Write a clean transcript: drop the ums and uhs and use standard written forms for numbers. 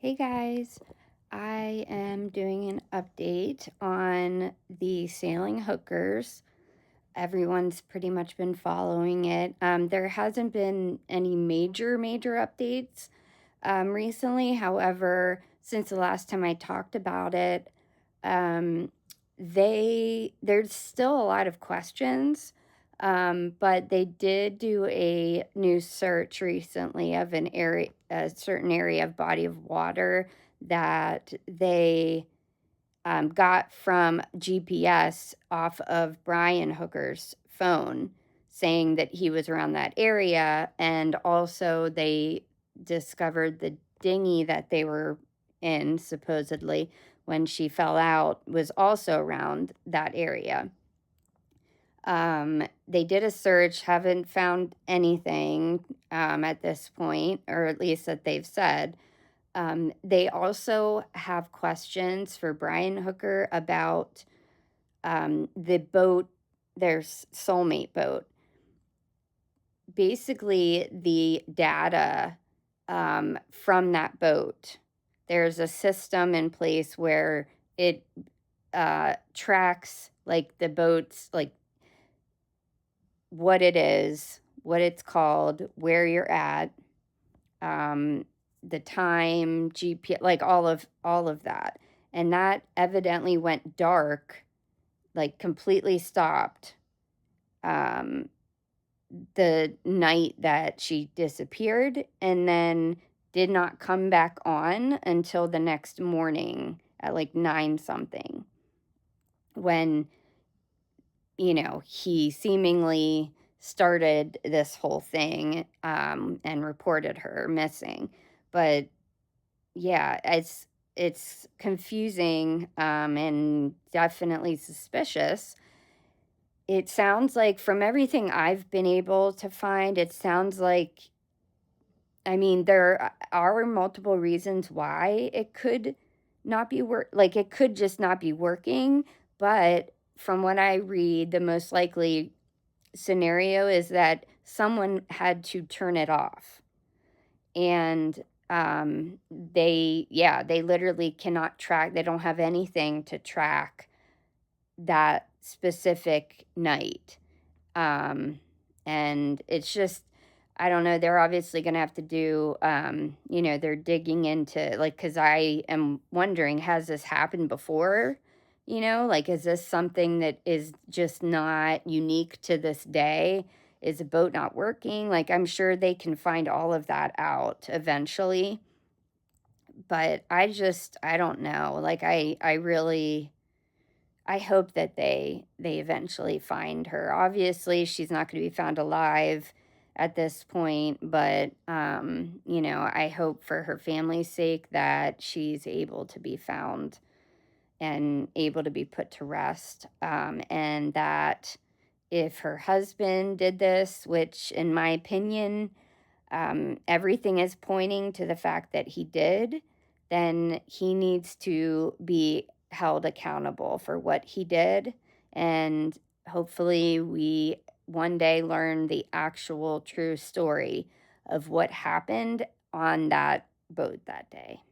Hey guys, I am doing an update on the sailing hookers. Everyone's pretty much been following it. There hasn't been any major updates recently. However, since the last time I talked about it, um, there's still a lot of questions. But they did do a new search recently of a certain area of body of water that they got from GPS off of Brian Hooker's phone, saying that he was around that area. And also, they discovered the dinghy that they were in, supposedly, when she fell out, was also around that area. They did a search, haven't found anything at this point, or at least that they've said. They also have questions for Brian Hooker about the boat, their soulmate boat. Basically, the data from that boat, there's a system in place where it tracks like the boat's like what it is, what it's called, where you're at, um, the time, GPS, like all of that. And that evidently went dark, like completely stopped um, the night that she disappeared, and then did not come back on until the next morning at like 9 something, when he seemingly started this whole thing, and reported her missing. But yeah, it's confusing, and definitely suspicious. It sounds like, from everything I've been able to find, it sounds like, I mean, there are multiple reasons why it could not be like, it could just not be working, but from what I read, the most likely scenario is that someone had to turn it off. And they literally cannot track, they don't have anything to track that specific night. Um, and it's just, I don't know, they're obviously gonna have to do, they're digging into, like, because I am wondering, has this happened before? Like, is this something that is just not unique to this day? Is a boat not working? Like, I'm sure they can find all of that out eventually. But I don't know. Like, I really, I hope that they eventually find her. Obviously, she's not going to be found alive at this point, but I hope for her family's sake that she's able to be found and able to be put to rest. And that if her husband did this, which in my opinion, everything is pointing to the fact that he did, then he needs to be held accountable for what he did. And hopefully, we one day learn the actual true story of what happened on that boat that day.